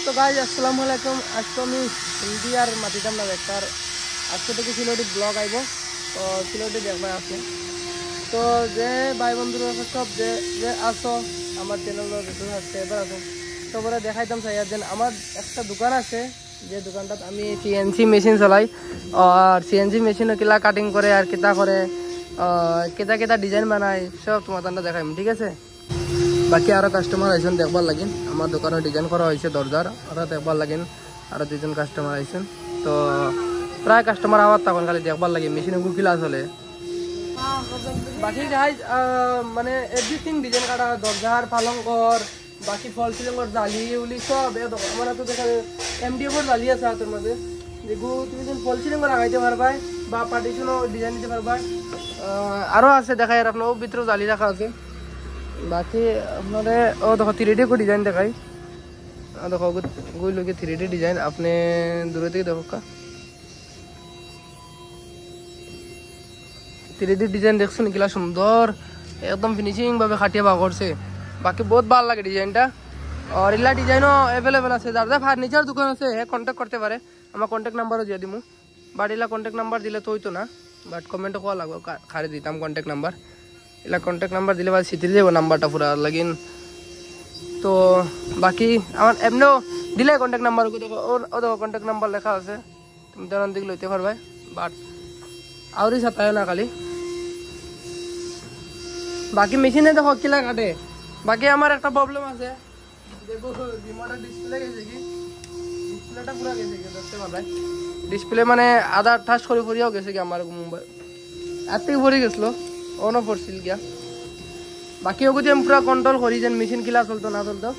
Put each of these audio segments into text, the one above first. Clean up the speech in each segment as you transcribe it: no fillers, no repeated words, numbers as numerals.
তো গাইজ আসসালামু আলাইকুম। আজকে আমি হিন্দি আর মাতিতাম না দেখতার আজকে থেকে সিলেটি ব্লগ আইব। তো সিলেটি দেখবা আছে তো যে ভাই বন্ধুরা সব যে যে আসো আমার চ্যানেল সাবস্ক্রাইবার আছো সবরে দেখাইতাম চাইয়া যেন আমার একটা দোকান আছে যে দোকানটাত আমি সিএনসি মেশিন চালাই আর সিএনসি মেশিন কিলা কাটিং করে আর কিতা করে কেতা কেতা ডিজাইন বানাই সব তোমার দেখাইম, ঠিক আছে। বাকি আরো কাস্টমার আইসেন দেখবার লাগিন, আমার দোকানে ডিজাইন করা হয়েছে দরজার আরো দেখবার লাগিন, আরো দুজন কাস্টমার আইসেন। তো প্রায় কাস্টমার আবার তখন খালি দেখবার লাগে মেশিনে গুকিলা চলে। বাকি গাইজ মানে এভরিথিং ডিজাইন কাটা দরজার পালঙ্কর বাকি ফল সিলিংর জালি উলি সব আমার তো দেখা এমডিএফর জালি আছে হাতের মধ্যে যেগুলো তুমি যখন ফল সিলিংও লাগাইতে পারবাই বা পার্টিশনও ডিজাইন দিতে পারবা। আরও আছে দেখা যার আপনার ভিতরেও জালি রাখা আছে। বাকি আপনাদের ও দেখো 3D को डिजाइन দেখাই, দেখো গুই লোকে 3D ডিজাইন আপনি দূরে থেকে দেখো কা 3D ডিজাইন দেখছেন কিলা সুন্দর একদম ফিনিশিং ভাবে খাটিয়া বা করছে। বাকি বহুত ভালো লাগে ডিজাইনটা আর এলা ডিজাইনও অ্যাভেলেবল আছে। যার যা ফার্নিচার দোকান আছে হে কন্ট্যাক্ট করতে পারে, আমার কন্ট্যাক্ট নাম্বারও দিয়ে দিমু। বাট এলা কন্ট্যাক্ট নাম্বার দিলে তো হইতো না, বাট কমেন্টে কোয়া লাগবে খারে দিতাম কন্ট্যাক্ট নাম্বার। এলা কন্ট্যাক্ট নাম্বার দিলে বাদ সিটি যাব নাম্বারটা পুরা লাগিন। তো বাকি আমার এমনিও দিলে কন্ট্যাক্ট নাম্বার দেখো ও দেখো কন্ট্যাক্ট নাম্বার লেখা আছে, তুমি তখন দিকে লইতে পারবে। বাট আউরি সাতায় না খালি বাকি মেশিনে দেখো কিলা কাটে। বাকি আমার একটা প্রবলেম আছে দেখো রিমোটের ডিসপ্লে গেছে কি ডিসপ্লেটা পুরা গেছে কি দেখতে পারবে ডিসপ্লে মানে আধা টাচ করে পড়িয়াও গেছে কি আমার মোবাইল এত থেকে পড়ে গেছিল অনও পড়ছিল গিয়া। বাকি ওগুলো আমি পুরা কন্ট্রোল করি যেন মেশিন কিলা চলতো না চলতো।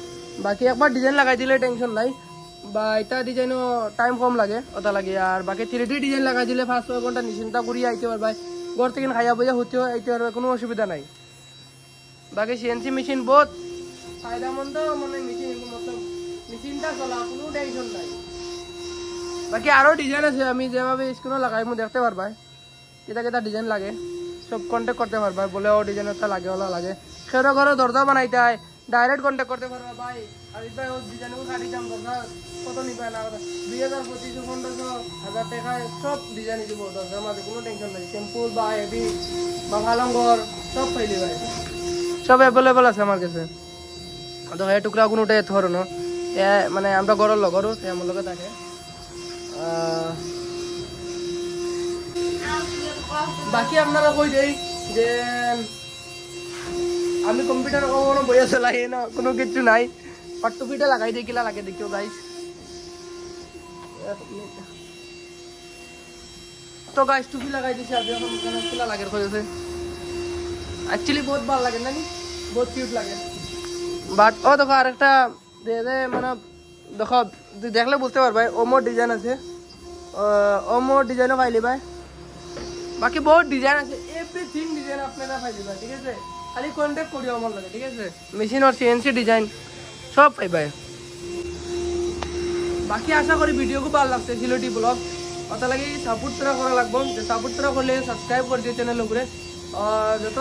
বাকি একবার ডিজাইন লাগাই দিলে টেনশন নাই বা এটা ডিজাইনও টাইম কম লাগে ওটা লাগে। আর বাকি 3D ডিজাইন লাগাই দিলে 5-6 ঘন্টা নিশ্চিন্তা করিয়া আইতে পারবা, ঘর থেকে খাইয়া বইয়া হতেও আইতে পারবে, কোনো অসুবিধা নাই। বাকি সিএনসি মেশিন বহুত ফায়দামন্দ মানে মেশিন মতলব মেশিনটা চলা কোনো টেনশন নাই। বাকি আরও ডিজাইন আছে আমি যেভাবে স্ক্রিনও লাগাই মু দেখতে পারবা কেটা কেটা ডিজাইন লাগে সব কন্ট্যাক্ট করতে পারবা। বলে ও ডিজাইনটা লাগে ওলা লাগে সেটা ঘরে দরজা বানাইতে হয় ডাইরেক্ট কন্ট্যাক্ট করতে পারবা। ভাই আর ভাই ও ডিজাইনগুলো কাটি দাম দরজা কত নিবা না 2000 2500 1500 1000 টাকায় সব ডিজাইন দিব দরজার মাঝে, কোনো টেনশন নাই। সিম্পল বা হেভি বা ভালঙ্গর সব পাইলি ভাই, সব অ্যাভেলেবল আছে আমার কাছে। তো এই টুকরা কোনোটাই ধরো না মানে আমরা ঘরের লগরও আমার লগে থাকে। বাকি আপনারা কই দেই যে আমি কম্পিউটার কোনো বইয়া চলাই না কোনো কিছু নাই, পাট্টুপিটা লাগাই দিই কিলা লাগে দেখিও গাইস। তো গাইস টুপি লাগাই দিছি আজ এখন কিলা লাগে কইছে অ্যাকচুয়ালি বহুত ভালো লাগে না বহুত কিউট লাগে। বাট ও দেখো আরেকটা দে মানে দেখো দেখলে বুঝতে পারবে ওমোর ডিজাইন আছে ওমোর ডিজাইনও পাইলি ভাই। বাকি বহুত ডিজাইন আছে এভরিথিং ডিজাইন আপনারা পাইলি ভাই, ঠিক আছে। খালি কন্ট্যাক্ট করিও আমার লাগে, ঠিক আছে। মেশিন আর সিএনসি ডিজাইন সব পাইবা। বাকি আশা করি ভিডিও খুব ভালো লাগছে সিলেটি ব্লগ অত লাগে সাপোর্ট তোরা করা লাগবো, সাপোর্ট তোরা করলে সাবস্ক্রাইব করে দিও চ্যানেল উপরে আর যত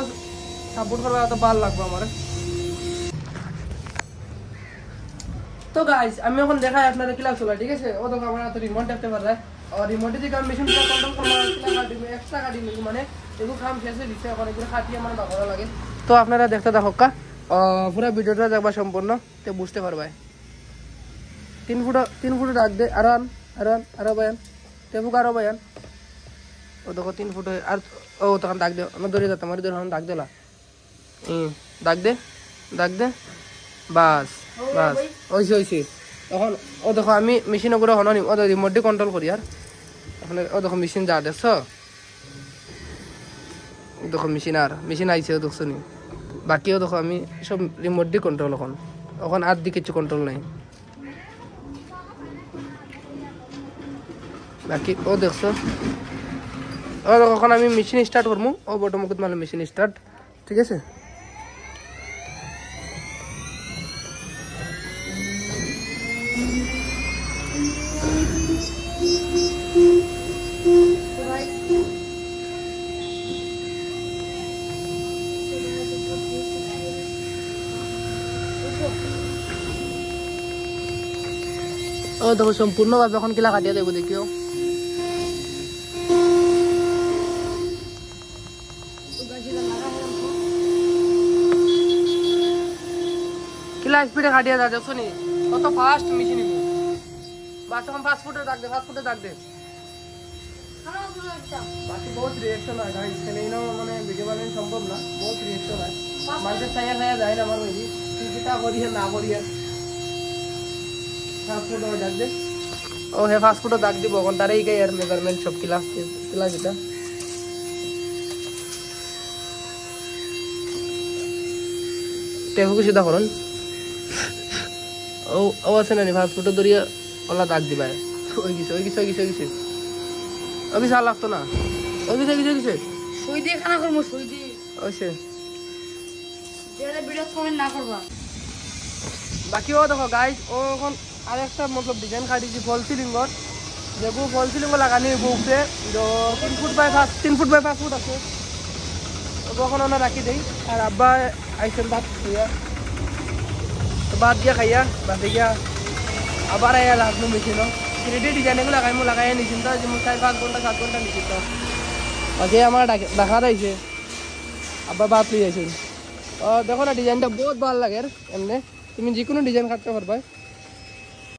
সাপোর্ট করবা তত ভালো লাগবে আমার। তো গাইস আমি এখন দেখাই আপনাদের কিলা চলা, ঠিক আছে। ও দেখো আমরা তো রিমোট দেখতে পারবে আর রিমোটে যে কাম মেশিন পুরো কন্ট্রোল করবা কিলা কাটি এক্সট্রা কাটি মানে এগুলো কাম শেষে দিছে এখন এগুলো কাটিয়ে মানে ভালো লাগে। তো আপনারা দেখতে থাকো কা পুরো ভিডিওটা দেখবা সম্পূর্ণ তো বুঝতে পারবে। 3 ফুট রাখ দে আরো বয়ান তেবুক আরো বয়ান ও দেখো 3 ফুট আর ও তখন দাগ দে আমার ধরে যেতাম আমার ধরে দাগ দিলা দাগ দে বাস বাস ওইছে তখন ও দেখো আমি মেশিনের উপরে হন নিম ও রিমোট কন্ট্রোল করি আর এখন ও দেখো মেশিন যা দেখছ দেখো মেশিন আইছে দেখছো নি। বাকিও দেখো আমি সব রিমোট দিয়ে কন্ট্রোল এখন আর দি কিছু কন্ট্রোল নাই। বাকি ও দেখছো ও দেখো এখন আমি মেশিন স্টার্ট করবো ও বটমুখত মানে মেশিন স্টার্ট, ঠিক আছে। ও দেখো সম্পূর্ণভাবে এখন কিলা কাটিয়ে দেবো দেখিও কিলা স্পিডে কাটিয়ে যা দেখছো নি কত ফাস্ট মেশিন বাস এখন 5 ফুটে দাগ দে 5 ফুটে দাগ দে বাকি বহুত রিঅ্যাকশন হয় গাইস এখানে মানে ভিডিও বানানো সম্ভব না বহুত রিঅ্যাকশন হয় মানুষের ছায়া ছায়া যায় না আমার ওই কিটা করিয়ে না করিয়ে 5 ফুট দাগ দে ও হে 5 ফুট দাগ দিব কোন তারেই গায় এর মেজারমেন্ট সব কিলা কিলা যেটা টেহু কিছু দা করুন ও ও আছে না 5 ফুট দরিয়া ওলা দাগ দিবা ওই কিছু अभी साल लागतो ना अभी किसे সুই দিয়ে খানা করব সুই দিয়ে ওইছে যেটা ভিডিও কমেন্ট না করবা বাকি ও দেখো গাইস ও এখন আরেকটা मतलब ডিজাইন কাটিছি ফল সিলিংর যেগু ফল সিলিং লাগানি বুকতে 3 ফুট বাই 5 ফুট আছে ওখন ওনা রাখি দেই আর আব্বা আইছেন ভাত খাইয়া তো ভাত দিয়া খাইয়া বাসে গিয়া আবার আয়া লাগলো মেশিন রেডি ডিজাইন এগুলো লাগাই নিছিন তো যে 4-5 ঘন্টা 7 ঘন্টা নিছিন তো বাকি আমার দেখা রয়েছে আব্বা ভাত লই আইছেন দেখো না ডিজাইনটা বহুত ভালো লাগে এমনি তুমি যে কোনো ডিজাইন কাটতে পারবা